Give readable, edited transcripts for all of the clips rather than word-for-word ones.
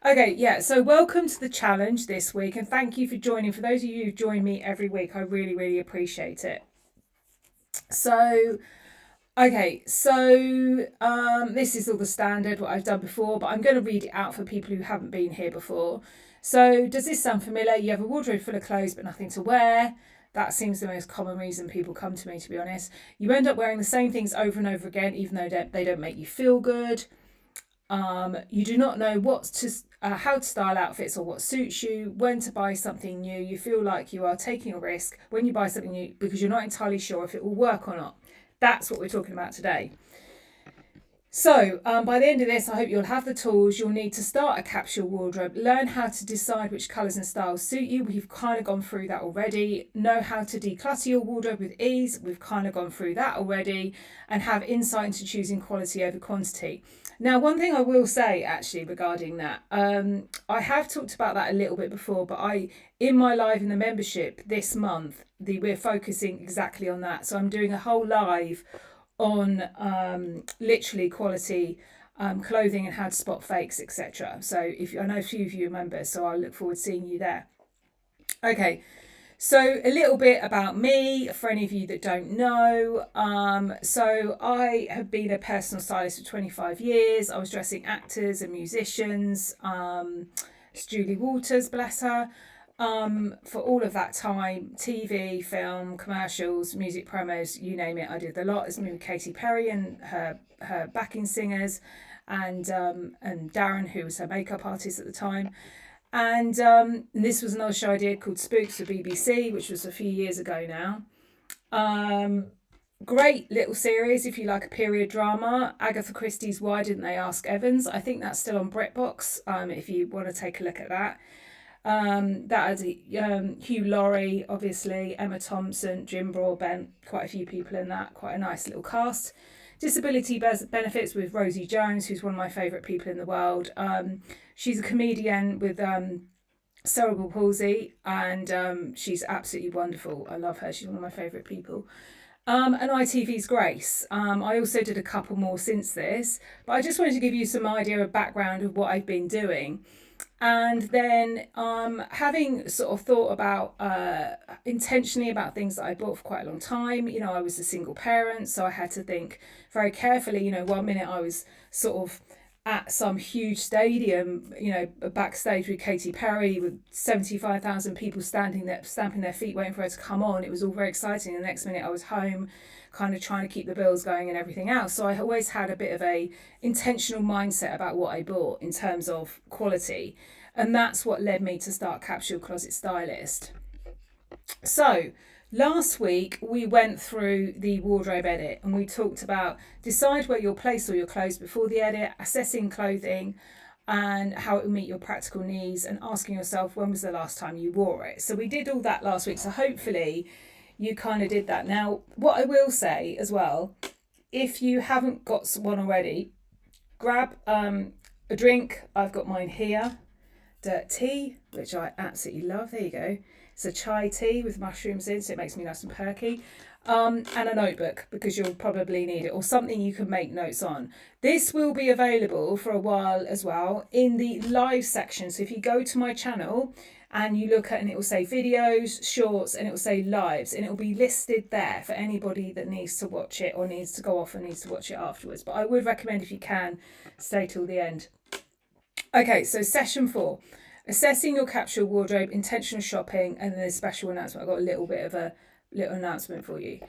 Okay, yeah, so welcome to the challenge this week and thank you for joining. For those of you who join me every week, I really, really appreciate it. So, this is all the standard, what I've done before, but I'm going to read it out for people who haven't been here before. So, does this sound familiar? You have a wardrobe full of clothes but nothing to wear. That seems the most common reason people come to me, to be honest. You end up wearing the same things over and over again, even though they don't make you feel good. You do not know how to style outfits or what suits you, when to buy something new. You feel like you are taking a risk when you buy something new because you're not entirely sure if it will work or not. That's what we're talking about today. So, by the end of this, I hope you'll have the tools you'll need to start a capsule wardrobe, learn how to decide which colours and styles suit you. We've kind of gone through that already. Know how to declutter your wardrobe with ease. We've kind of gone through that already. And have insight into choosing quality over quantity. Now, one thing I will say actually regarding that, I have talked about that a little bit before, but in my live in the membership this month, we're focusing exactly on that. So I'm doing a whole live on literally quality clothing and how to spot fakes, etc. So I know a few of you remember, so I look forward to seeing you there. Okay, so a little bit about me for any of you that don't know. So I have been a personal stylist for 25 years. I was dressing actors and musicians. It's Julie Walters, bless her. For all of that time, TV, film, commercials, music promos, you name it, I did a lot. It's me with Katy Perry and her backing singers, and Darren, who was her makeup artist at the time. And this was another show I did called Spooks for BBC, which was a few years ago now. Great little series if you like a period drama. Agatha Christie's Why Didn't They Ask Evans? I think that's still on BritBox if you want to take a look at that. That had Hugh Laurie, obviously, Emma Thompson, Jim Broadbent, quite a few people in that, quite a nice little cast. Disability benefits with Rosie Jones, who's one of my favourite people in the world. She's a comedian with cerebral palsy, and she's absolutely wonderful. I love her. She's one of my favourite people. And ITV's Grace. I also did a couple more since this, but I just wanted to give you some idea of background of what I've been doing. And then having sort of thought about intentionally about things that I bought for quite a long time. I was a single parent, so I had to think very carefully. One minute I was sort of at some huge stadium, backstage with Katy Perry with 75,000 people standing there, stamping their feet, waiting for her to come on. It was all very exciting. The next minute I was home, kind of trying to keep the bills going and everything else. So I always had a bit of a intentional mindset about what I bought in terms of quality. And that's what led me to start Capsule Closet Stylist. So last week we went through the wardrobe edit and we talked about decide where you'll place all your clothes before the edit, assessing clothing and how it will meet your practical needs, and asking yourself when was the last time you wore it. So we did all that last week. So hopefully you kind of did that. Now, what I will say as well, if you haven't got one already, grab a drink. I've got mine here. Dirt tea, which I absolutely love. There you go. It's a chai tea with mushrooms in, so it makes me nice and perky. And a notebook, because you'll probably need it, or something you can make notes on. This will be available for a while as well in the live section. So if you go to my channel and you look at, and it will say videos, shorts, and it will say lives, and it will be listed there for anybody that needs to watch it or needs to go off and needs to watch it afterwards. But I would recommend, if you can, stay till the end. Okay, so session 4, assessing your capsule wardrobe, intentional shopping, and then a special announcement. I've got a little bit of a little announcement for you.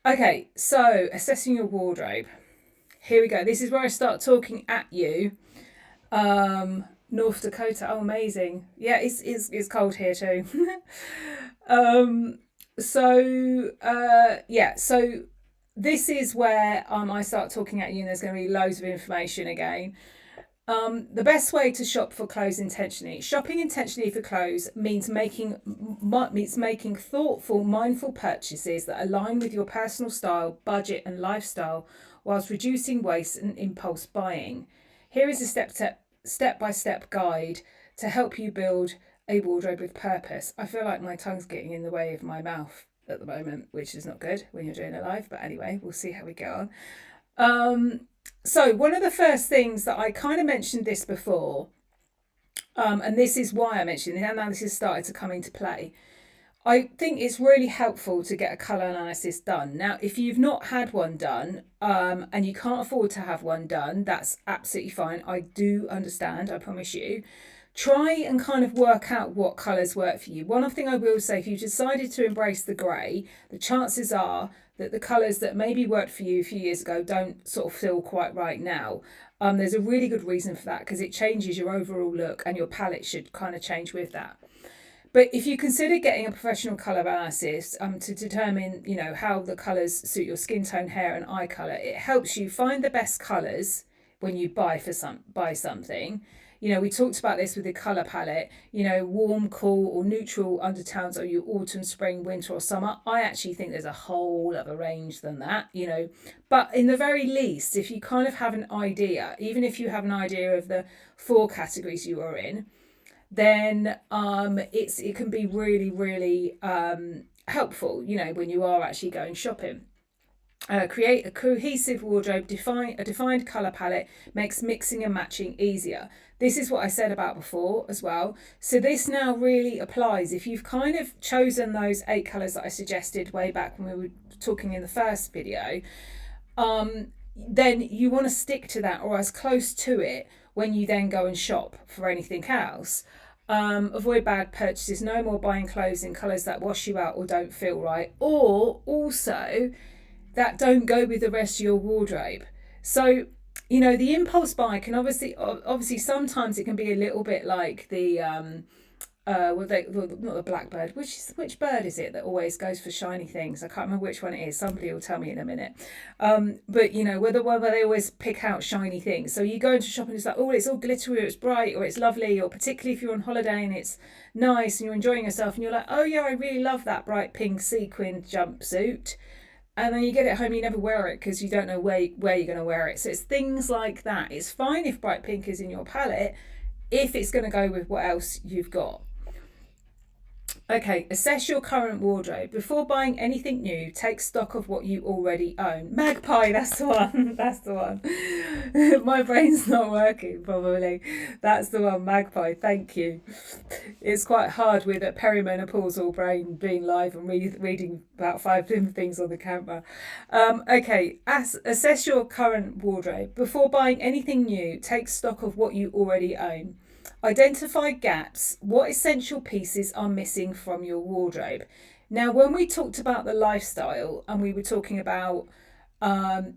Okay, so assessing your wardrobe. Here we go. This is where I start talking at you. North Dakota, oh amazing. Yeah, it's cold here too. So this is where I start talking at you, and there's going to be loads of information again. The best way to shop for clothes intentionally. Shopping intentionally for clothes means making thoughtful, mindful purchases that align with your personal style, budget, and lifestyle, whilst reducing waste and impulse buying. Here is a step-by-step guide to help you build a wardrobe with purpose. I feel like my tongue's getting in the way of my mouth at the moment, which is not good when you're doing it live. But anyway, we'll see how we go on. So one of the first things that I kind of mentioned this before, And this is why I mentioned the analysis started to come into play. I think it's really helpful to get a colour analysis done. Now, if you've not had one done and you can't afford to have one done, that's absolutely fine. I do understand, I promise you. Try and kind of work out what colours work for you. One thing I will say, if you've decided to embrace the grey, the chances are that the colours that maybe worked for you a few years ago don't sort of feel quite right now. There's a really good reason for that, because it changes your overall look and your palette should kind of change with that. But if you consider getting a professional colour analysis to determine, you know, how the colours suit your skin tone, hair and eye colour, it helps you find the best colours when you buy something. You know, we talked about this with the colour palette, you know, warm, cool or neutral undertones are your autumn, spring, winter or summer. I actually think there's a whole other range than that, you know. But in the very least, if you kind of have an idea, even if you have an idea of the 4 categories you are in, then it can be really, really helpful, you know, when you are actually going shopping. Create a cohesive wardrobe, a defined colour palette makes mixing and matching easier. This is what I said about before as well. So this now really applies. If you've kind of chosen those 8 colours that I suggested way back when we were talking in the first video, then you want to stick to that or as close to it when you then go and shop for anything else. Avoid bad purchases. No more buying clothes in colours that wash you out or don't feel right, or also that don't go with the rest of your wardrobe. So, you know, the impulse buy can obviously sometimes it can be a little bit like the not the blackbird. Which bird is it that always goes for shiny things? I can't remember which one it is. Somebody will tell me in a minute. But you know, where they always pick out shiny things. So you go into shopping and it's like, oh, it's all glittery, or it's bright, or it's lovely, or particularly if you're on holiday and it's nice and you're enjoying yourself and you're like, oh yeah, I really love that bright pink sequin jumpsuit. And then you get it home, you never wear it because you don't know where you're going to wear it. So it's things like that. It's fine if bright pink is in your palette, if it's going to go with what else you've got. Okay, assess your current wardrobe. Before buying anything new, take stock of what you already own. Magpie, that's the one. That's the one. My brain's not working, probably. That's the one, Magpie. Thank you. It's quite hard with a perimenopausal brain being live and reading about 5 different things on the camera. Okay, assess your current wardrobe. Before buying anything new, take stock of what you already own. Identify gaps. What essential pieces are missing from your wardrobe? Now, when we talked about the lifestyle and we were talking about,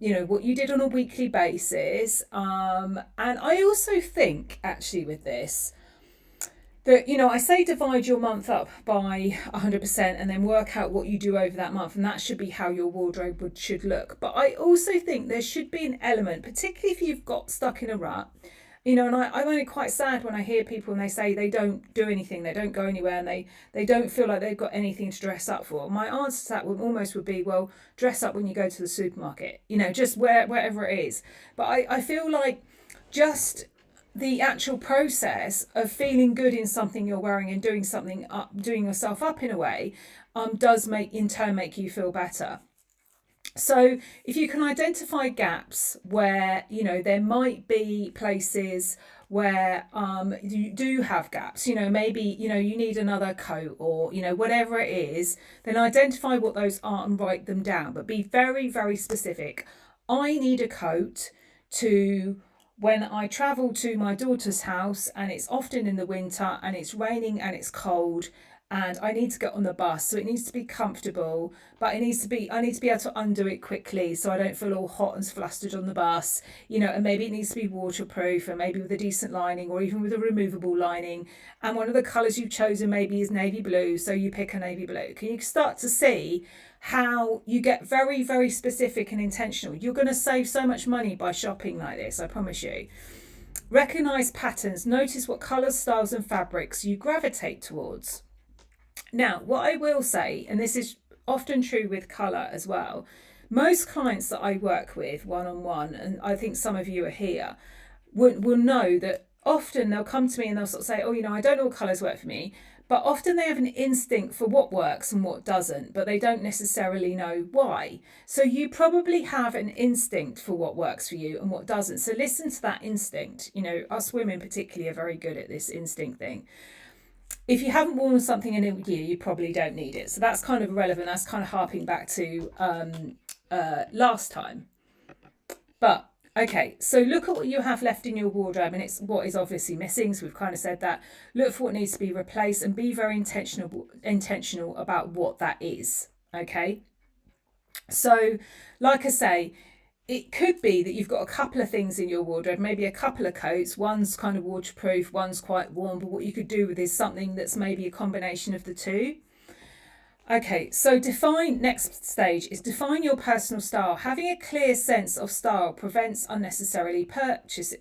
you know, what you did on a weekly basis, and I also think actually with this, that, you know, I say divide your month up by 100% and then work out what you do over that month, and that should be how your wardrobe should look. But I also think there should be an element, particularly if you've got stuck in a rut, you know, and I'm only quite sad when I hear people and they say they don't do anything, they don't go anywhere, and they don't feel like they've got anything to dress up for. My answer to that would be, well, dress up when you go to the supermarket, you know, just wherever it is. But I feel like just the actual process of feeling good in something you're wearing and doing something up, doing yourself up in a way, does in turn make you feel better. So if you can identify gaps where, you know, there might be places where you do have gaps, you know, maybe, you know, you need another coat or, you know, whatever it is, then identify what those are and write them down. But be very, very specific. I need a coat to when I travel to my daughter's house and it's often in the winter and it's raining and it's cold and I need to get on the bus, so it needs to be comfortable, but I need to be able to undo it quickly so I don't feel all hot and flustered on the bus, you know, and maybe it needs to be waterproof and maybe with a decent lining or even with a removable lining. And one of the colours you've chosen maybe is navy blue, so you pick a navy blue. Can you start to see how you get very, very specific and intentional? You're going to save so much money by shopping like this, I promise you. Recognise patterns. Notice what colours, styles and fabrics you gravitate towards. Now, what I will say, and this is often true with colour as well, most clients that I work with one-on-one, and I think some of you are here, will know that often they'll come to me and they'll sort of say, oh, I don't know what colours work for me. But often they have an instinct for what works and what doesn't, but they don't necessarily know why. So you probably have an instinct for what works for you and what doesn't. So listen to that instinct. Us women particularly are very good at this instinct thing. If you haven't worn something in a year, you probably don't need it. So that's kind of relevant. That's kind of harping back to last time. But okay, so look at what you have left in your wardrobe, and it's what is obviously missing. So we've kind of said that. Look for what needs to be replaced and be very intentional about what that is. Okay. So, like I say, it could be that you've got a couple of things in your wardrobe, maybe a couple of coats. One's kind of waterproof, one's quite warm. But what you could do with is something that's maybe a combination of the two. Okay, so next stage is define your personal style. Having a clear sense of style prevents unnecessary purchases.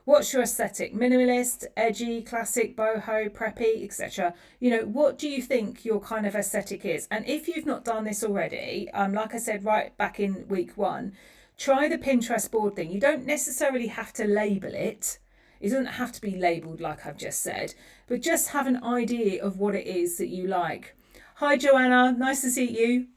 What's your aesthetic? Minimalist, edgy, classic, boho, preppy, etc. What do you think your kind of aesthetic is? And if you've not done this already, like I said right back in week 1, try the Pinterest board thing. You don't necessarily have to label it. It doesn't have to be labelled like I've just said, but just have an idea of what it is that you like. Hi, Joanna. Nice to see you.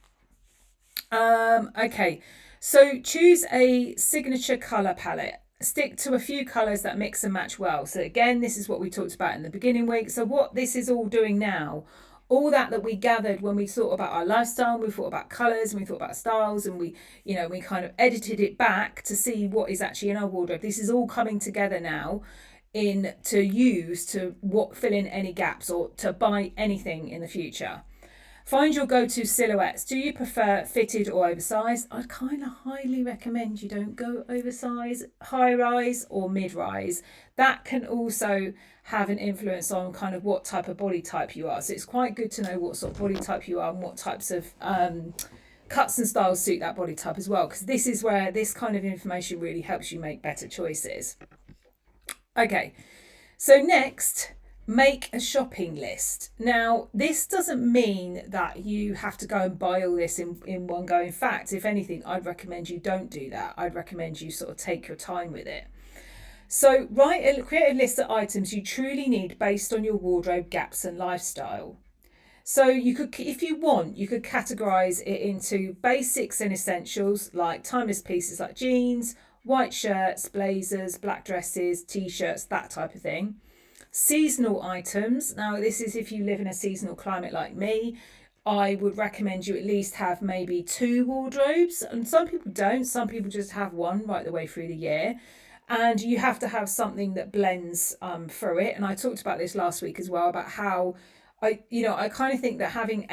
Okay, so choose a signature colour palette. Stick to a few colours that mix and match well. So again, this is what we talked about in the beginning week. So what this is all doing now, all that we gathered when we thought about our lifestyle, we thought about colours, and we thought about styles, and we kind of edited it back to see what is actually in our wardrobe. This is all coming together now to use to fill in any gaps or to buy anything in the future. Find your go-to silhouettes. Do you prefer fitted or oversized? I'd kind of highly recommend you don't go oversized, high-rise or mid-rise. That can also have an influence on kind of what type of body type you are. So it's quite good to know what sort of body type you are and what types of cuts and styles suit that body type as well, because this is where this kind of information really helps you make better choices. Okay, so next, make a shopping list. Now, this doesn't mean that you have to go and buy all this in one go. In fact, if anything, I'd recommend you don't do that. I'd recommend you sort of take your time with it. So create a list of items you truly need based on your wardrobe gaps and lifestyle. So you could, if you want, you could categorize it into basics and essentials, like timeless pieces like jeans, white shirts, blazers, black dresses, t-shirts, that type of thing. Seasonal items. Now, this is if you live in a seasonal climate like me. I would recommend you at least have maybe 2 wardrobes. And some people don't. Some people just have one right the way through the year. And you have to have something that blends through it. And I talked about this last week as well, about how I kind of think that having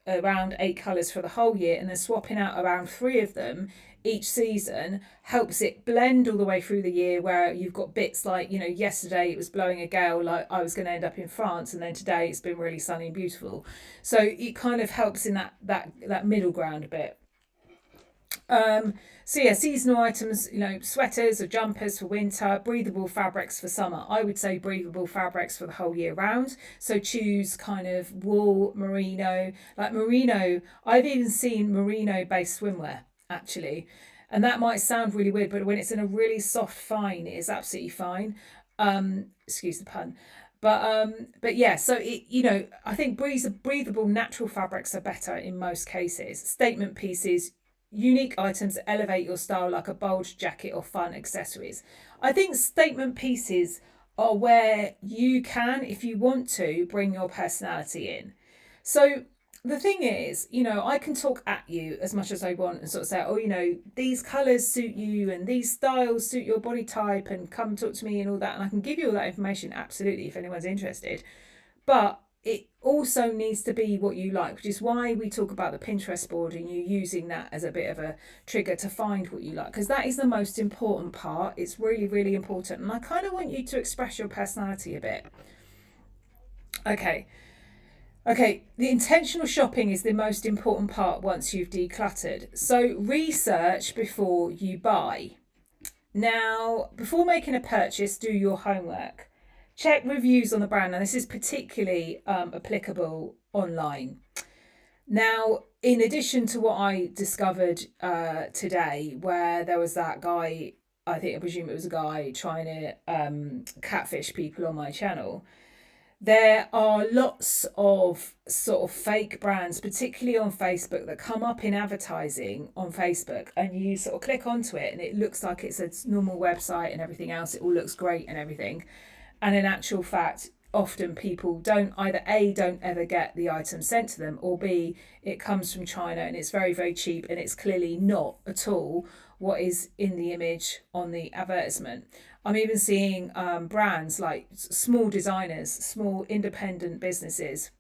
around 8 colours for the whole year, and then swapping out around 3 of them each season helps it blend all the way through the year, where you've got bits like, yesterday it was blowing a gale, like I was going to end up in France, and then today it's been really sunny and beautiful. So it kind of helps in that middle ground a bit. So yeah, seasonal items, sweaters or jumpers for winter, breathable fabrics for summer. I would say breathable fabrics for the whole year round. So choose kind of wool, merino. Like merino, I've even seen merino based swimwear actually. And that might sound really weird, but when it's in a really soft fine, it is absolutely fine. Excuse the pun. But yeah, so I think breathable natural fabrics are better in most cases. Statement pieces, unique items that elevate your style, like a bulge jacket or fun accessories. I think statement pieces are where you can, if you want to, bring your personality in. So the thing is, I can talk at you as much as I want and sort of say, oh, these colours suit you and these styles suit your body type, and come talk to me and all that. And I can give you all that information, absolutely, if anyone's interested. But it also needs to be what you like, which is why we talk about the Pinterest board and you using that as a bit of a trigger to find what you like, because that is the most important part. It's really, really important. And I kind of want you to express your personality a bit. Okay, the intentional shopping is the most important part once you've decluttered. So research before you buy. Now, before making a purchase, do your homework. Check reviews on the brand. Now, this is particularly applicable online. Now, in addition to what I discovered today, where there was that guy I presume it was a guy trying to catfish people on my channel. There are lots of sort of fake brands, particularly on Facebook, that come up in advertising on Facebook, and you sort of click onto it and it looks like it's a normal website and everything else. It all looks great and everything. And in actual fact, often people don't either A, don't ever get the item sent to them, or B, it comes from China and it's very, very cheap and it's clearly not at all what is in the image on the advertisement. I'm even seeing brands like small designers, small independent businesses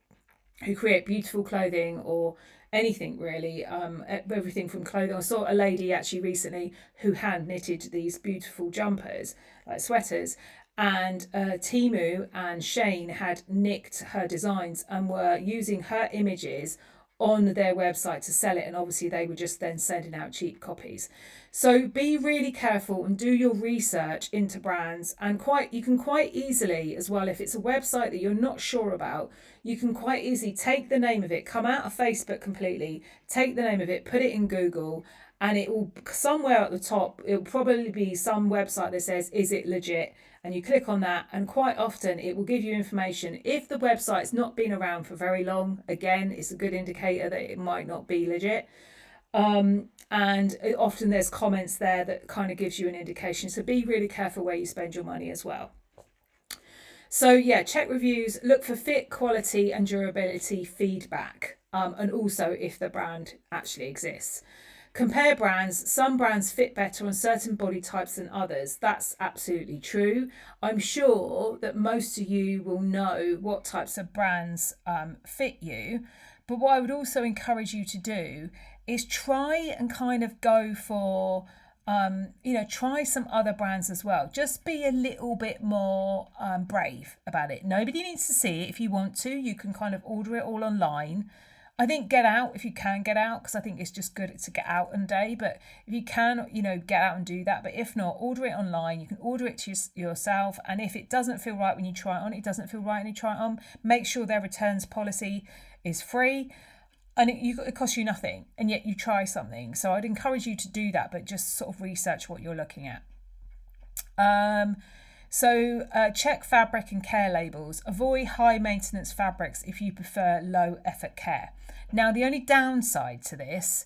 who create beautiful clothing or anything really, everything from clothing. I saw a lady actually recently who hand knitted these beautiful jumpers, like sweaters, and Timu and Shane had nicked her designs and were using her images on their website to sell it, and obviously they were just then sending out cheap copies. So be really careful and do your research into brands, and you can quite easily as well, if it's a website that you're not sure about, you can quite easily take the name of it, come out of Facebook completely, take the name of it, put it in Google, and it will somewhere at the top, it'll probably be some website that says, is it legit? And you click on that, and quite often it will give you information. If the website's not been around for very long, again, it's a good indicator that it might not be legit. And often there's comments there that kind of gives you an indication. So be really careful where you spend your money as well. So yeah, check reviews, look for fit, quality and durability feedback, and also if the brand actually exists. Compare brands. Some brands fit better on certain body types than others. That's absolutely true. I'm sure that most of you will know what types of brands fit you. But what I would also encourage you to do is try and kind of go for, try some other brands as well. Just be a little bit more brave about it. Nobody needs to see it. If you want to, you can kind of order it all online. I think get out if you can get out, because I think it's just good to get out on day. But if you can, get out and do that. But if not, order it online. You can order it to yourself. And if it doesn't feel right when you try it on, it doesn't feel right when you try it on, make sure their returns policy is free. And it costs you nothing. And yet you try something. So I'd encourage you to do that, but just sort of research what you're looking at. Check fabric and care labels. Avoid high maintenance fabrics if you prefer low effort care. Now, the only downside to this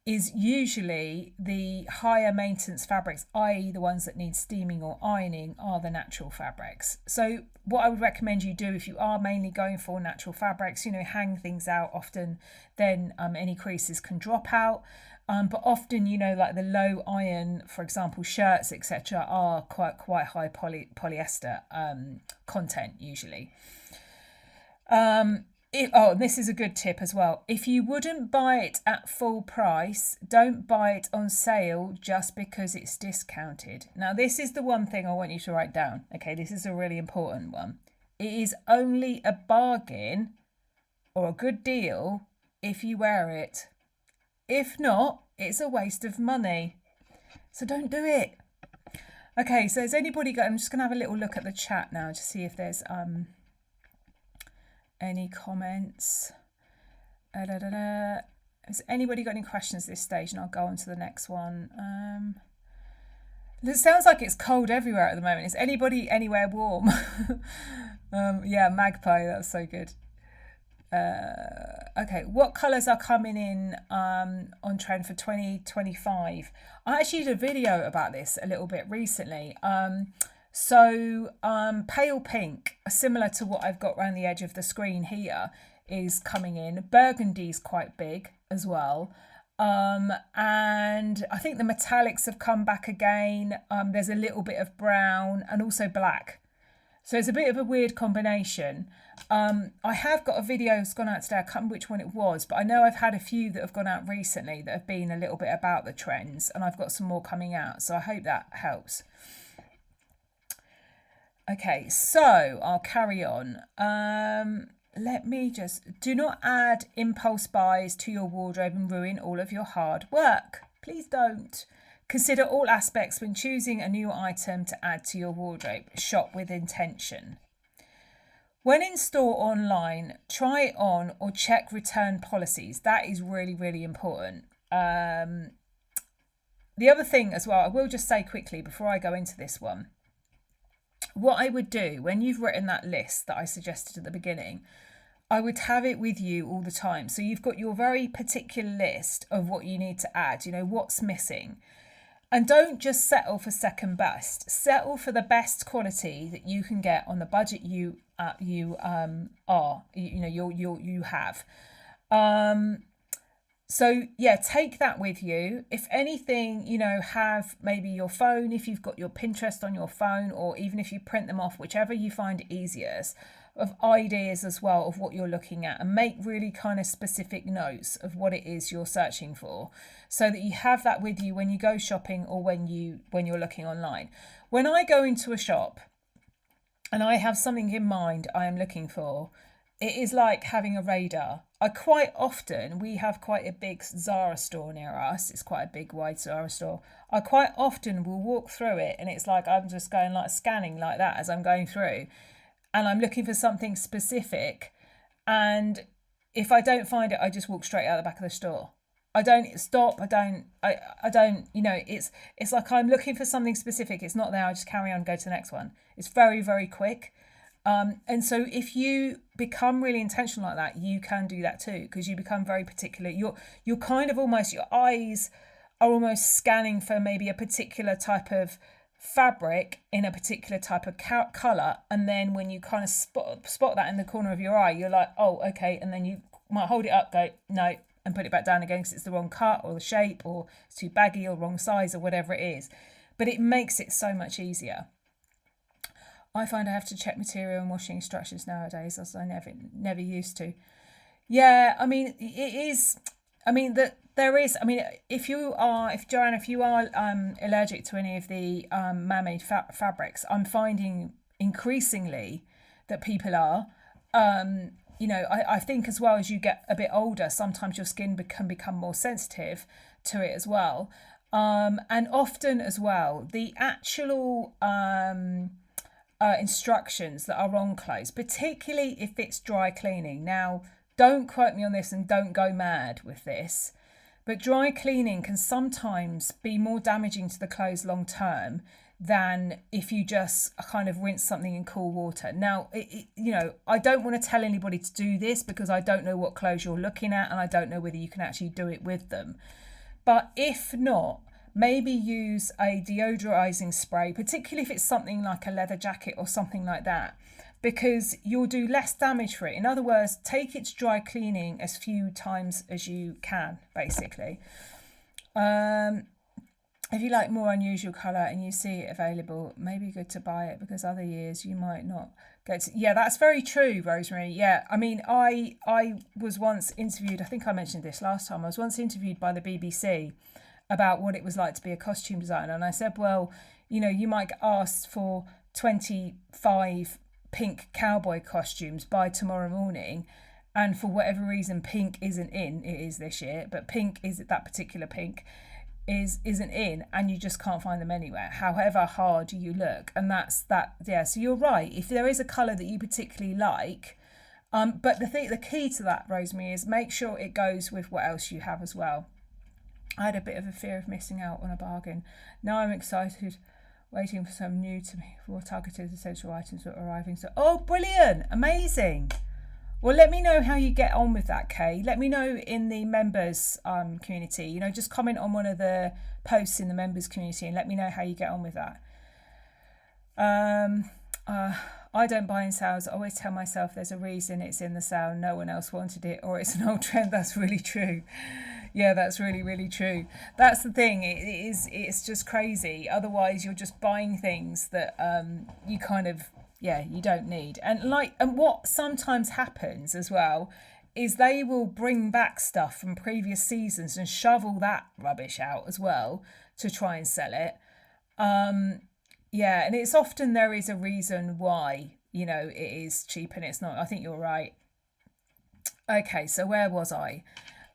is usually the higher maintenance fabrics, i.e. the ones that need steaming or ironing, are the natural fabrics. So what I would recommend you do if you are mainly going for natural fabrics, hang things out often, then any creases can drop out. But often, like the low iron, for example, shirts, etc., are quite high polyester content usually. This is a good tip as well. If you wouldn't buy it at full price, don't buy it on sale just because it's discounted. Now, this is the one thing I want you to write down. Okay, this is a really important one. It is only a bargain or a good deal if you wear it. If not, it's a waste of money. So don't do it. Okay, so has anybody got... I'm just going to have a little look at the chat now to see if there's any comments. Has anybody got any questions at this stage? And I'll go on to the next one. It sounds like it's cold everywhere at the moment. Is anybody anywhere warm? Yeah, Magpie, that was so good. Okay, what colours are coming in on trend for 2025? I actually did a video about this a little bit recently. Pale pink, similar to what I've got around the edge of the screen here, is coming in. Burgundy's quite big as well. And I think the metallics have come back again. There's a little bit of brown and also black. So it's a bit of a weird combination. I have got a video that's gone out today. I can't remember which one it was, but I know I've had a few that have gone out recently that have been a little bit about the trends, and I've got some more coming out. So I hope that helps. Okay, so I'll carry on. Do not add impulse buys to your wardrobe and ruin all of your hard work. Please don't. Consider all aspects when choosing a new item to add to your wardrobe. Shop with intention. When in store or online, try it on or check return policies. That is really, really important. the other thing as well, I will just say quickly before I go into this one, what I would do when you've written that list that I suggested at the beginning, I would have it with you all the time. So you've got your very particular list of what you need to add, what's missing. And don't just settle for second best. Settle for the best quality that you can get on the budget you have. So yeah, take that with you. If anything, have maybe your phone, if you've got your Pinterest on your phone, or even if you print them off, whichever you find easiest, of ideas as well of what you're looking at, and make really kind of specific notes of what it is you're searching for, so that you have that with you when you go shopping or when you're looking online. When I go into a shop and I have something in mind I am looking for, it is like having a radar. We have quite a big Zara store near us. It's quite a big wide Zara store. I quite often will walk through it and it's like I'm just going like scanning like that as I'm going through, and I'm looking for something specific, and if I don't find it, I just walk straight out the back of the store. I don't stop. I don't, it's like I'm looking for something specific. It's not there. I just carry on, go to the next one. It's very, very quick. And so if you become really intentional like that, you can do that too, because you become very particular. You're kind of almost, your eyes are almost scanning for maybe a particular type of fabric in a particular type of colour, and then when you kind of spot that in the corner of your eye, you're like, oh, okay, and then you might hold it up, go no, and put it back down again because it's the wrong cut or the shape or it's too baggy or wrong size or whatever it is. But it makes it so much easier. I find I have to check material and washing instructions nowadays, as I never used to. Yeah, I mean, it is. I mean that there is. I mean, if you are allergic to any of the man-made fabrics, I'm finding increasingly that people are. I think as well as you get a bit older, sometimes your skin can become more sensitive to it as well. And often as well, the actual instructions that are on clothes, particularly if it's dry cleaning. Now, don't quote me on this and don't go mad with this, but dry cleaning can sometimes be more damaging to the clothes long term than if you just kind of rinse something in cool water. Now, I don't want to tell anybody to do this because I don't know what clothes you're looking at and I don't know whether you can actually do it with them. But if not, maybe use a deodorizing spray, particularly if it's something like a leather jacket or something like that, because you'll do less damage for it. In other words, take it to dry cleaning as few times as you can, basically. If you like more unusual colour and you see it available, maybe good to buy it because other years you might not get to. Yeah, that's very true, Rosemary. Yeah, I mean, I was once interviewed, I think I mentioned this last time, I was once interviewed by the BBC about what it was like to be a costume designer. And I said, well, you might get asked for 25 pink cowboy costumes by tomorrow morning. And for whatever reason, pink isn't in. It is this year, but pink that particular pink isn't in, and you just can't find them anywhere, however hard you look. And that's that. Yeah, so you're right. If there is a colour that you particularly like, but the key to that, Rosemary, is make sure it goes with what else you have as well. I had a bit of a fear of missing out on a bargain. Now I'm excited, waiting for some new to me for targeted essential items are arriving. So, oh, brilliant, amazing. Well, let me know how you get on with that, Kay. Let me know in the members community. Just comment on one of the posts in the members community and let me know how you get on with that. I don't buy in sales. I always tell myself there's a reason it's in the sale. No one else wanted it, or it's an old trend. That's really true. Yeah, that's really, really true. That's the thing. It's just crazy. Otherwise, you're just buying things that you kind of, you don't need. And what sometimes happens as well is they will bring back stuff from previous seasons and shovel that rubbish out as well to try and sell it. And it's often there is a reason why, it is cheap and it's not. I think you're right. Okay, so where was I?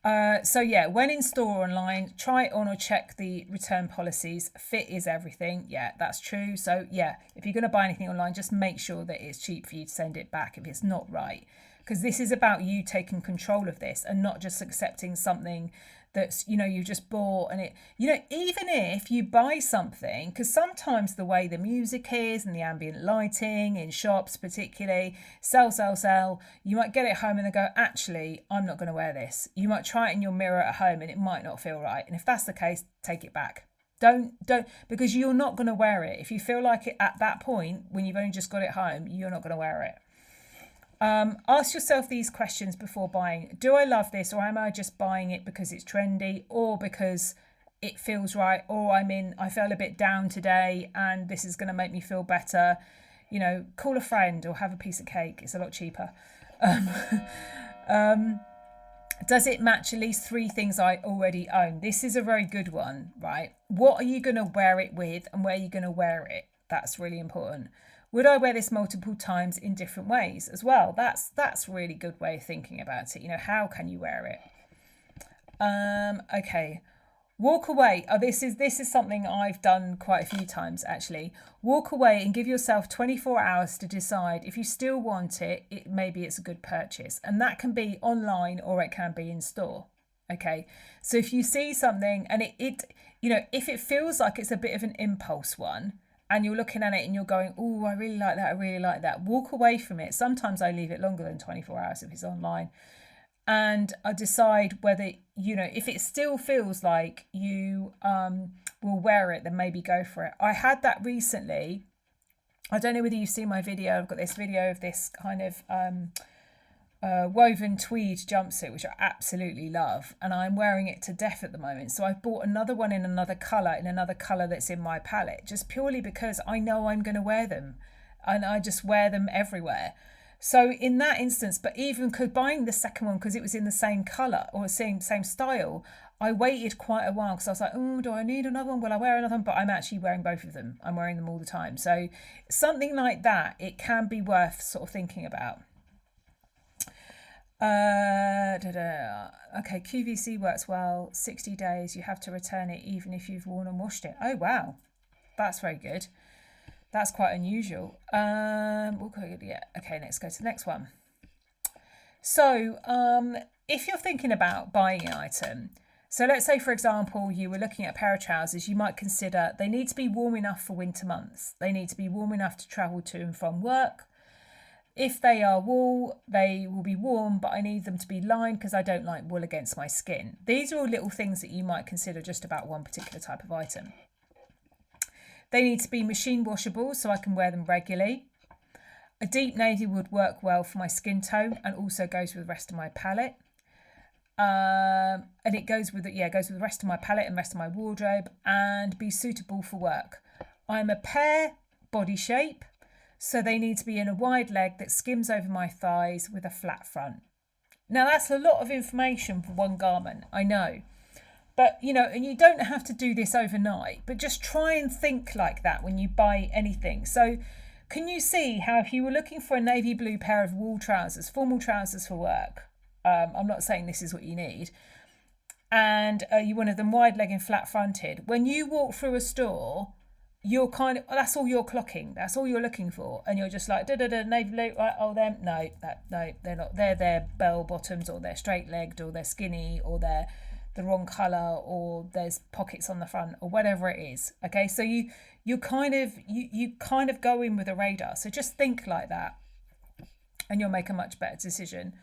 When in store or online, try it on or check the return policies. Fit is everything. Yeah, that's true. So if you're going to buy anything online, just make sure that it's cheap for you to send it back if it's not right. Because this is about you taking control of this and not just accepting something that's, you know, you just bought, and it, you know, even if you buy something, because sometimes the way the music is and the ambient lighting in shops particularly, sell, you might get it home and they go, actually, I'm not going to wear this. You might try it in your mirror at home and it might not feel right. And if that's the case, take it back. Don't, because you're not going to wear it. If you feel like it at that point, when you've only just got it home, you're not going to wear it. Ask yourself these questions before buying. Do I love this, or am I just buying it because it's trendy, or because it feels right, or I felt a bit down today and this is going to make me feel better? You know, call a friend or have a piece of cake. It's a lot cheaper. Does it match at least 3 things I already own? This is a very good one, right? What are you going to wear it with, and where are you going to wear it? That's really important. Would I wear this multiple times in different ways as well? That's a really good way of thinking about it. You know, how can you wear it? Okay. Walk away. Oh, this is something I've done quite a few times actually. Walk away and give yourself 24 hours to decide if you still want it. Maybe it's a good purchase, and that can be online or it can be in store. Okay, so if you see something and it you know, if it feels like it's a bit of an impulse one, and you're looking at it and you're going, oh, I really like that, walk away from it. Sometimes I leave it longer than 24 hours if it's online. And I decide whether, you know, if it still feels like you will wear it, then maybe go for it. I had that recently. I don't know whether you've seen my video. I've got this video of this kind of woven tweed jumpsuit, which I absolutely love, and I'm wearing it to death at the moment. So I've bought another one in another colour that's in my palette, just purely because I know I'm going to wear them, and I just wear them everywhere. So in that instance, but even buying the second one because it was in the same colour or same style, I waited quite a while because I was like, oh, do I need another one? Will I wear another one? But I'm actually wearing both of them. I'm wearing them all the time. So something like that, it can be worth sort of thinking about. Okay, QVC works well. 60 days, you have to return it even if you've worn and washed it. Oh, wow. That's very good. That's quite unusual. Yeah. Okay, let's go to the next one. So if you're thinking about buying an item, so let's say, for example, you were looking at a pair of trousers, you might consider they need to be warm enough for winter months. They need to be warm enough to travel to and from work. If they are wool, they will be warm, but I need them to be lined because I don't like wool against my skin. These are all little things that you might consider just about one particular type of item. They need to be machine washable so I can wear them regularly. A deep navy would work well for my skin tone and also goes with the rest of my palette. And it goes with the rest of my palette and rest of my wardrobe, and be suitable for work. I'm a pear body shape, so they need to be in a wide leg that skims over my thighs with a flat front. Now that's a lot of information for one garment, I know. But, you know, and you don't have to do this overnight, but just try and think like that when you buy anything. So can you see how if you were looking for a navy blue pair of wool trousers, formal trousers for work, I'm not saying this is what you need, and you wanted them wide leg and flat fronted, when you walk through a store, you're kind of, that's all you're clocking, that's all you're looking for, and you're just like navy blue, right? Oh, them, no, they're not. They're bell bottoms, or they're straight legged, or they're skinny, or they're the wrong colour, or there's pockets on the front, or whatever it is. Okay, so you kind of go in with a radar. So just think like that, and you'll make a much better decision.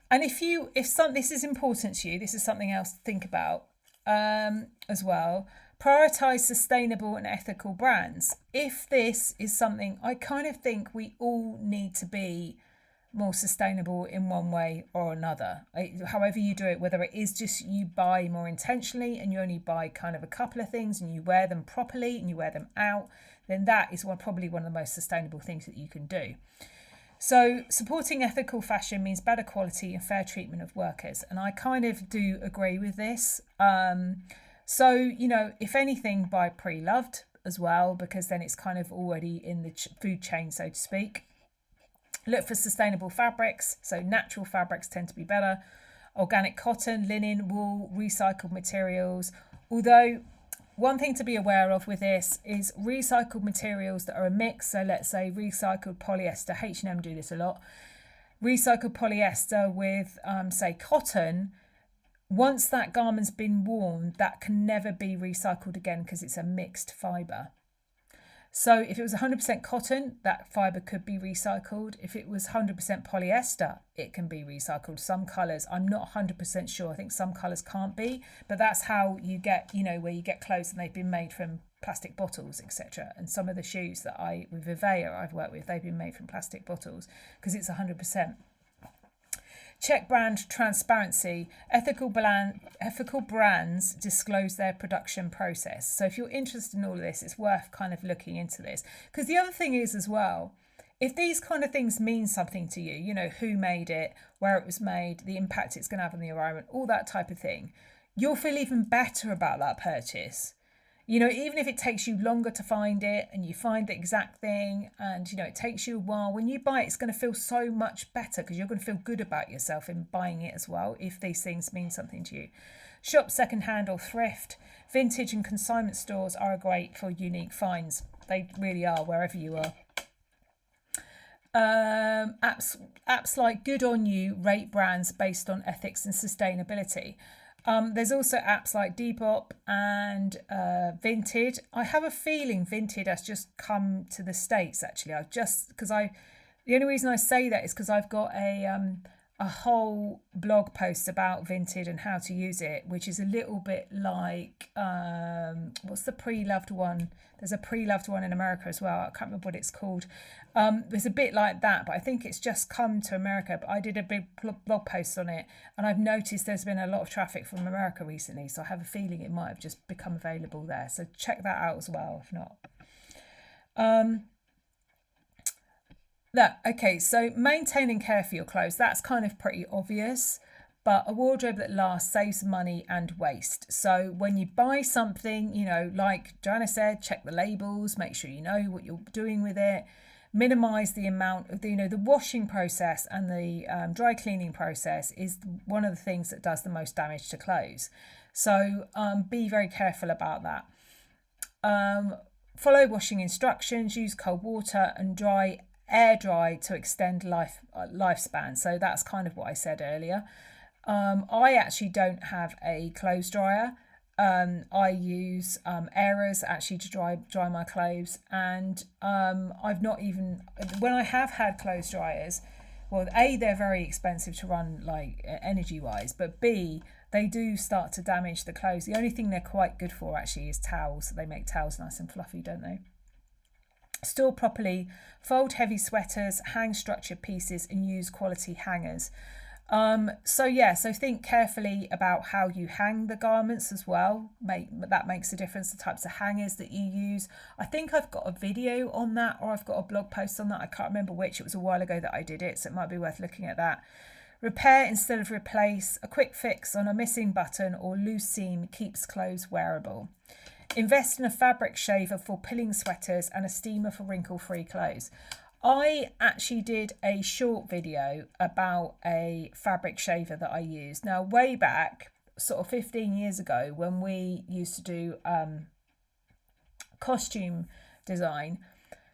And if this is important to you, this is something else to think about as well. Prioritise sustainable and ethical brands. If this is something, I kind of think we all need to be more sustainable in one way or another. However you do it, whether it is just you buy more intentionally and you only buy kind of a couple of things and you wear them properly and you wear them out, then that is probably one of the most sustainable things that you can do. So supporting ethical fashion means better quality and fair treatment of workers. And I kind of do agree with this. So, you know, if anything, buy pre-loved as well, because then it's kind of already in the food chain, so to speak. Look for sustainable fabrics. So natural fabrics tend to be better. Organic cotton, linen, wool, recycled materials. Although one thing to be aware of with this is recycled materials that are a mix. So let's say recycled polyester. H&M do this a lot. Recycled polyester with, say, cotton. once that garment's been worn, that can never be recycled again because it's a mixed fibre. So if it was 100% cotton, that fibre could be recycled. If it was 100% polyester, it can be recycled. Some colours, I'm not 100% sure. I think some colours can't be, but that's how you get, you know, where you get clothes and they've been made from plastic bottles, etc. And some of the shoes that with Vivea I've worked with, they've been made from plastic bottles because it's 100%. Check brand transparency. Ethical brands disclose their production process. So if you're interested in all of this, it's worth kind of looking into this. Because the other thing is as well, if these kind of things mean something to you, you know, who made it, where it was made, the impact it's going to have on the environment, all that type of thing, you'll feel even better about that purchase. You know, even if it takes you longer to find it and you find the exact thing and, you know, it takes you a while, when you buy it, it's going to feel so much better because you're going to feel good about yourself in buying it as well, if these things mean something to you. Shop secondhand or thrift. Vintage and consignment stores are great for unique finds. They really are, wherever you are. Apps like Good On You rate brands based on ethics and sustainability. There's also apps like Depop and Vinted. I have a feeling Vinted has just come to the States, actually. The only reason I say that is because I've got a whole blog post about Vinted and how to use it, which is a little bit like, what's the pre-loved one? There's a pre-loved one in America as well. I can't remember what it's called. It's a bit like that, but I think it's just come to America. But I did a big blog post on it, and I've noticed there's been a lot of traffic from America recently. So I have a feeling it might have just become available there. So check that out as well, if not. Okay, so maintain and care for your clothes. That's kind of pretty obvious. But a wardrobe that lasts saves money and waste. So when you buy something, you know, like Joanna said, check the labels, make sure you know what you're doing with it. Minimise the amount of, the washing process and the dry cleaning process is one of the things that does the most damage to clothes. So be very careful about that. Follow washing instructions, use cold water and air dry to extend lifespan. So that's kind of what I said earlier. I actually don't have a clothes dryer. I use airers actually to dry my clothes, and I've not even, when I have had clothes dryers, well, A, they're very expensive to run, like energy wise, but B, they do start to damage the clothes. The only thing they're quite good for actually is towels. They make towels nice and fluffy, don't they? Store properly, fold heavy sweaters, hang structured pieces and use quality hangers. So think carefully about how you hang the garments as well. That makes a difference, the types of hangers that you use. I think I've got a video on that, or I've got a blog post on that. I can't remember which. It was a while ago that I did it, so it might be worth looking at that. Repair instead of replace. A quick fix on a missing button or loose seam keeps clothes wearable. Invest in a fabric shaver for pilling sweaters and a steamer for wrinkle-free clothes. I actually did a short video about a fabric shaver that I used. Now, way back, sort of 15 years ago, when we used to do costume design,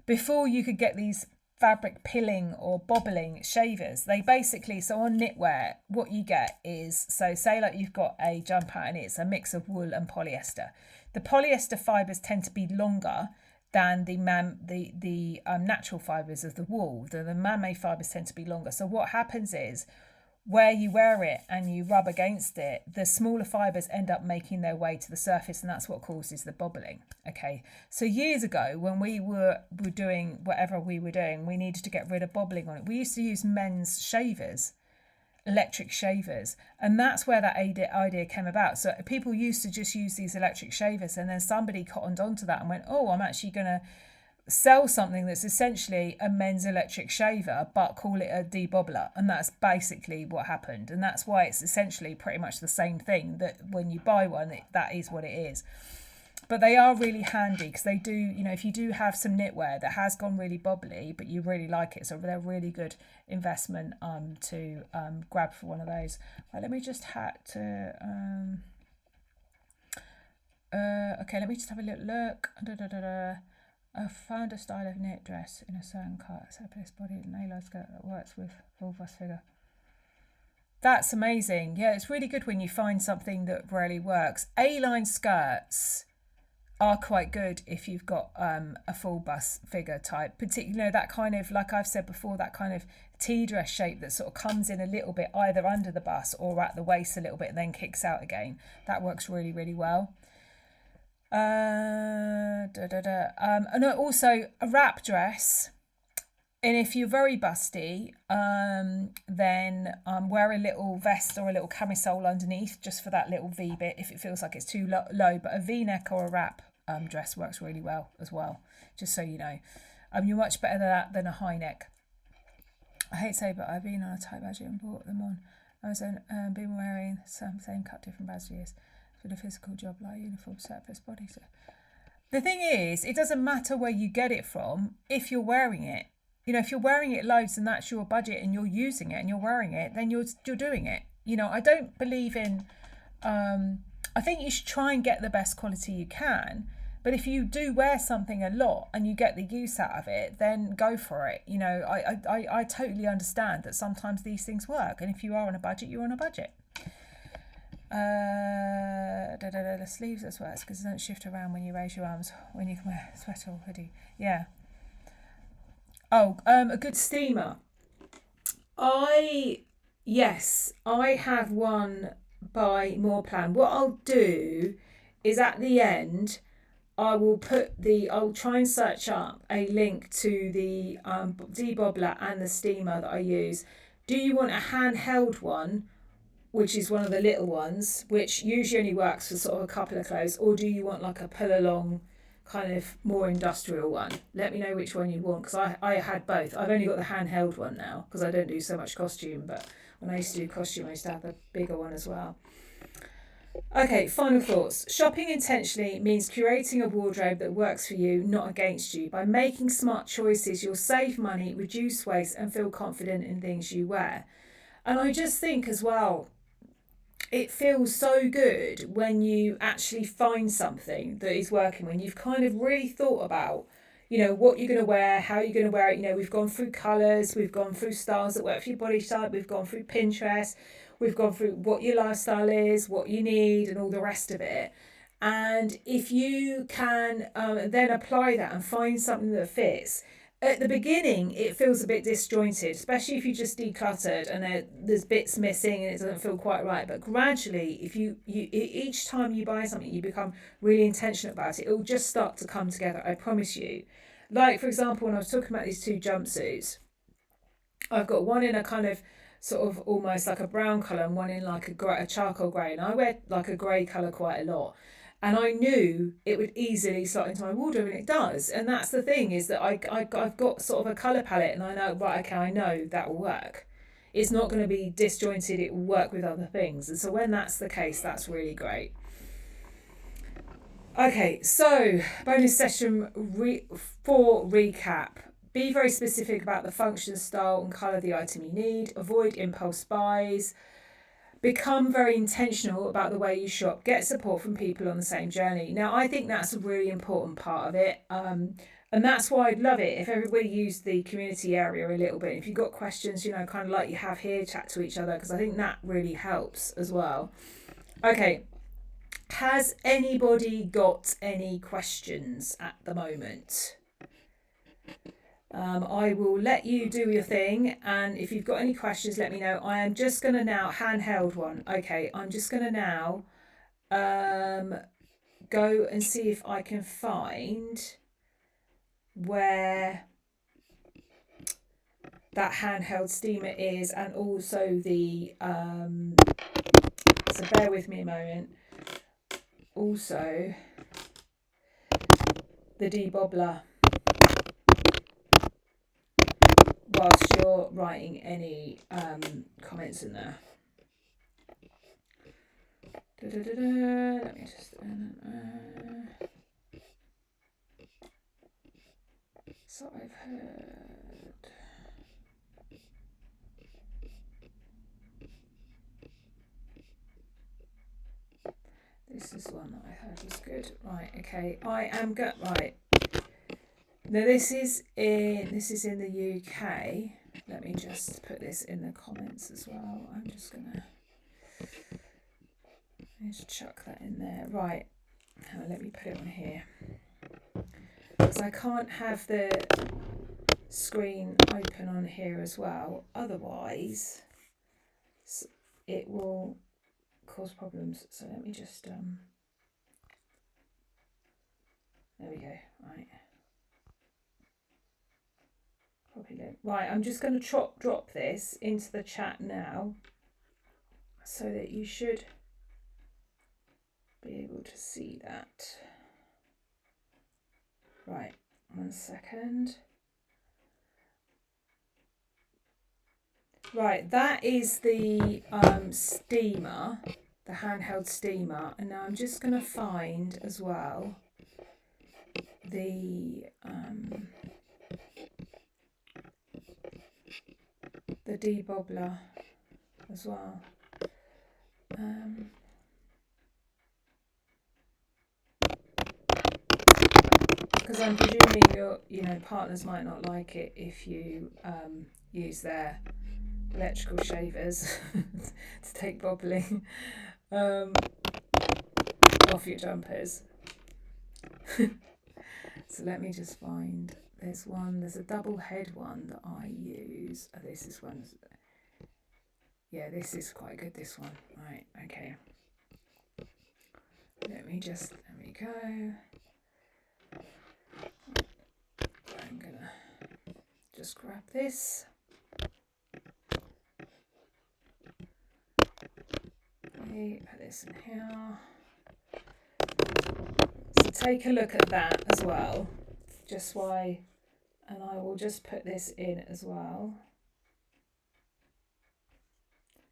before you could get these fabric pilling or bobbling shavers, they basically, so on knitwear, what you get is, so say like you've got a jumper and it's a mix of wool and polyester. The polyester fibres tend to be longer than the natural fibres of the wool. The man-made fibres tend to be longer. So what happens is, where you wear it and you rub against it, the smaller fibres end up making their way to the surface, and that's what causes the bobbling. Okay, so years ago, when we were doing whatever we were doing, we needed to get rid of bobbling on it. We used to use men's shavers, electric shavers, and that's where that idea came about. So people used to just use these electric shavers, and then somebody cottoned onto that and went, oh, I'm actually going to sell something that's essentially a men's electric shaver but call it a debobbler. And that's basically what happened, and that's why it's essentially pretty much the same thing, that when you buy one, that is what it is. But they are really handy because they do, if you do have some knitwear that has gone really bobbly but you really like it, so they're a really good investment to grab for one of those. Right, let me just okay, let me just have a little look. I found a style of knit dress in a certain cut, surplus body, nail skirt that works with vulva figure. That's amazing. Yeah, it's really good when you find something that really works. A-line skirts are quite good if you've got a full bust figure type, particularly that kind of, like I've said before, that kind of tea dress shape that sort of comes in a little bit either under the bust or at the waist a little bit and then kicks out again. That works really, really well. And also a wrap dress. And if you're very busty, then wear a little vest or a little camisole underneath just for that little V bit if it feels like it's too low. But a V-neck or a wrap dress works really well as well, just so you know. You're much better than that than a high neck. I hate to say, but I've been on a tight budget and bought them on. I was been wearing same cut, different badges for the physical job, like uniform, surplus body. So the thing is, it doesn't matter where you get it from if you're wearing it. You know, if you're wearing it loads and that's your budget and you're using it and you're wearing it, then you're doing it. You know, I don't believe in, I think you should try and get the best quality you can. But if you do wear something a lot and you get the use out of it, then go for it. You know, I totally understand that sometimes these things work. And if you are on a budget, you're on a budget. The sleeves as well, because they don't shift around when you raise your arms, when you can wear a sweater or hoodie. Yeah. Oh, a good steamer. Yes, I have one by Moreplan. What I'll do is at the end, I'll try and search up a link to the debobbler and the steamer that I use. Do you want a handheld one, which is one of the little ones, which usually only works for sort of a couple of clothes, or do you want like a pull along kind of more industrial one? Let me know which one you want, because I had both. I've only got the handheld one now because I don't do so much costume, but when I used to do costume I used to have the bigger one as well. Okay, final thoughts. Shopping intentionally means curating a wardrobe that works for you, not against you. By making smart choices, you'll save money, reduce waste, and feel confident in things you wear. And I just think as well, it feels so good when you actually find something that is working, when you've kind of really thought about, you know, what you're going to wear, how you're going to wear it. You know, we've gone through colours, we've gone through styles that work for your body type, we've gone through Pinterest, we've gone through what your lifestyle is, what you need, and all the rest of it. And if you can then apply that and find something that fits, at the beginning it feels a bit disjointed, especially if you just decluttered and there's bits missing and it doesn't feel quite right. But gradually, if you each time you buy something, you become really intentional about it, it will just start to come together, I promise you. Like, for example, when I was talking about these two jumpsuits, I've got one in a kind of sort of almost like a brown colour and one in like a charcoal grey, and I wear like a grey colour quite a lot. And I knew it would easily slot into my wardrobe, and it does. And that's the thing, is that I've got sort of a colour palette, and I know, right, okay, I know that will work. It's not going to be disjointed, it will work with other things. And so when that's the case, that's really great. Okay, so bonus session 4 recap. Be very specific about the function, style, and colour of the item you need. Avoid impulse buys. Become very intentional about the way you shop. Get support from people on the same journey. Now, I think that's a really important part of it. And that's why I'd love it if everybody used the community area a little bit. If you've got questions, you know, kind of like you have here, chat to each other, because I think that really helps as well. Okay. Has anybody got any questions at the moment? I will let you do your thing, and if you've got any questions, let me know. I am just going to now, handheld one. Okay, I'm just going to now go and see if I can find where that handheld steamer is, and also the, so bear with me a moment, also the debobbler, whilst you're writing any comments in there. Let me just so I've heard this is one that I heard was good. Right, okay, I am good. Right, now this is in the UK. Let me just put this in the comments as well. I'm just gonna just chuck that in there. Right, now let me put it on here, because I can't have the screen open on here as well, otherwise it will cause problems. So let me just there we go. Right, probably right, I'm just going to drop this into the chat now, so that you should be able to see that. Right, 1 second. Right, that is the steamer, the handheld steamer, and now I'm just going to find as well the debobbler as well. Because I'm presuming your partners might not like it if you use their electrical shavers to take bobbling off your jumpers. So let me just find, there's a double head one that I use. Oh, this is one. Yeah, this is quite good, this one. Right, okay. There we go. I'm gonna just grab this. Okay, put this in here. So take a look at that as well, just why, and I will just put this in as well.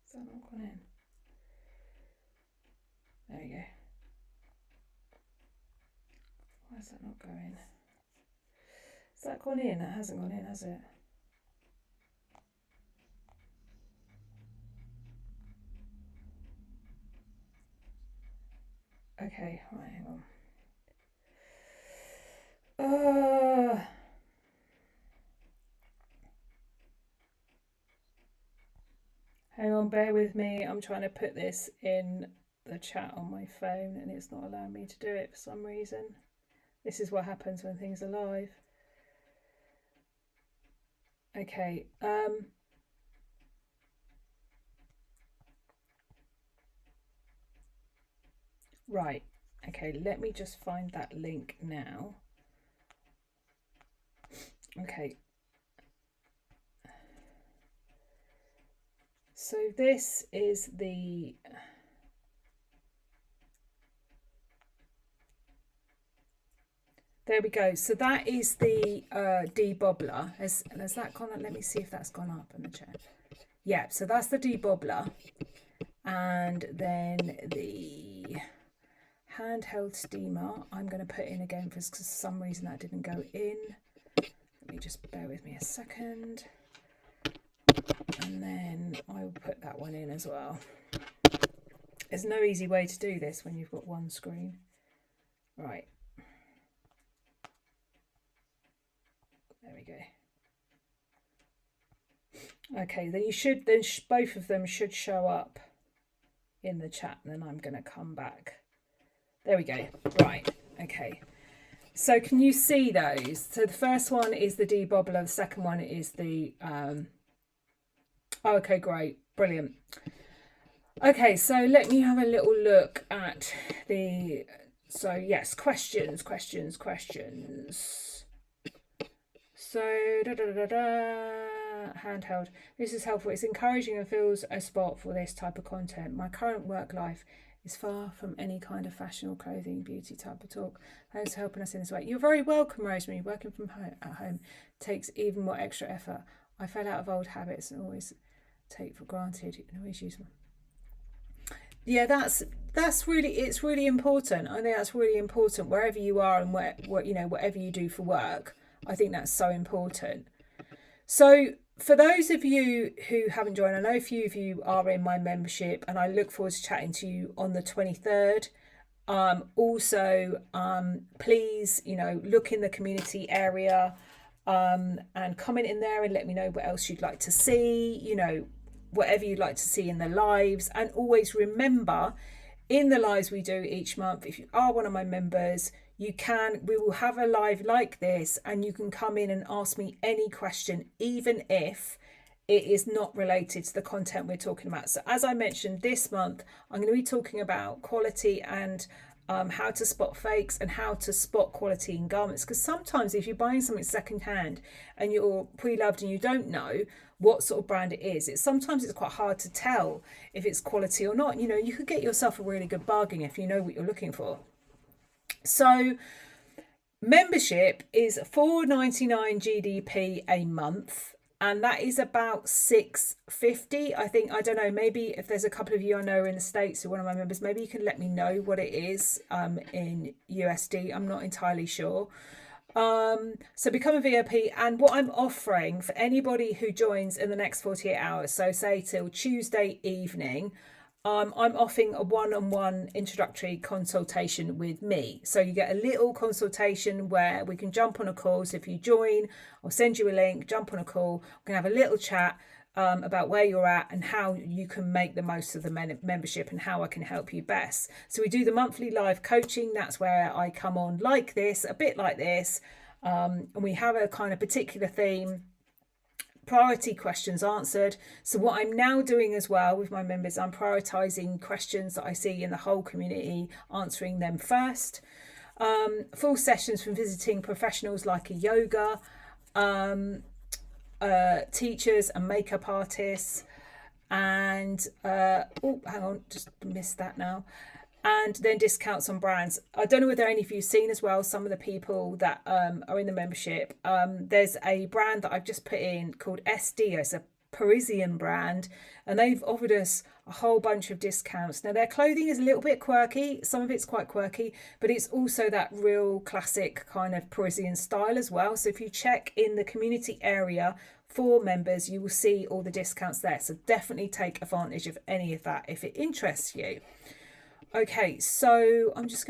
Is that not gone in? There we go. Why is that not going? Has that gone in? It hasn't gone in, has it? Okay, right, hang on. Hang on, bear with me. I'm trying to put this in the chat on my phone and it's not allowing me to do it for some reason. This is what happens when things are live. Okay. Right. Okay, let me just find that link now. Okay. So this is the there we go. So that is the debobbler. Has that gone up? Let me see if that's gone up in the chat. Yeah, so that's the debobbler. And then the handheld steamer I'm going to put in again because for some reason that didn't go in. Let me just bear with me a second. And then I will put that one in as well. There's no easy way to do this when you've got one screen. Right. There we go. Okay, then both of them should show up in the chat, and then I'm going to come back. There we go. Right. Okay. So can you see those? So the first one is the debobbler. The second one is the oh, okay, great, brilliant. Okay, so let me have a little look at the. So yes, questions. So handheld. This is helpful. It's encouraging and fills a spot for this type of content. My current work life is far from any kind of fashion or clothing, beauty type of talk. Thanks for helping us in this way. You're very welcome, Rosemary. Working from home at home takes even more extra effort. I fell out of old habits and always take for granted. You can always use them. Yeah, that's really, it's really important. I think that's really important wherever you are and whatever you do for work. I think that's so important. So for those of you who haven't joined, I know a few of you are in my membership and I look forward to chatting to you on the 23rd. Also, please, look in the community area. and comment in there and let me know what else you'd like to see, whatever you'd like to see in the lives. And always remember, in the lives we do each month, if you are one of my members, we will have a live like this, and you can come in and ask me any question, even if it is not related to the content we're talking about. So as I mentioned, this month I'm going to be talking about quality and how to spot fakes and how to spot quality in garments. Because sometimes if you're buying something secondhand and you're pre-loved and you don't know what sort of brand it is, sometimes it's quite hard to tell if it's quality or not. You could get yourself a really good bargain if you know what you're looking for. So membership is $4.99 GDP a month, and that is about $6.50. I think, I don't know, maybe if there's a couple of you I know are in the States who are one of my members, maybe you can let me know what it is in USD. I'm not entirely sure. So become a VIP, and what I'm offering for anybody who joins in the next 48 hours, so say till Tuesday evening, I'm offering a one-on-one introductory consultation with me. So you get a little consultation where we can jump on a call. So if you join, I'll send you a link, jump on a call, we're going to have a little chat about where you're at and how you can make the most of the membership and how I can help you best. So we do the monthly live coaching. That's where I come on like this, a bit like this, and we have a kind of particular theme, priority questions answered. So what I'm now doing as well with my members, I'm prioritizing questions that I see in the whole community, answering them first. Full sessions from visiting professionals like a yoga, teachers and makeup artists, and hang on, just missed that now. And then discounts on brands. I don't know whether any of you've seen as well some of the people that are in the membership. There's a brand that I've just put in called SD. It's a Parisian brand, and they've offered us a whole bunch of discounts. Now their clothing is a little bit quirky, some of it's quite quirky, but it's also that real classic kind of Parisian style as well. So if you check in the community area for members, you will see all the discounts there. So definitely take advantage of any of that if it interests you. Okay, so I'm just going to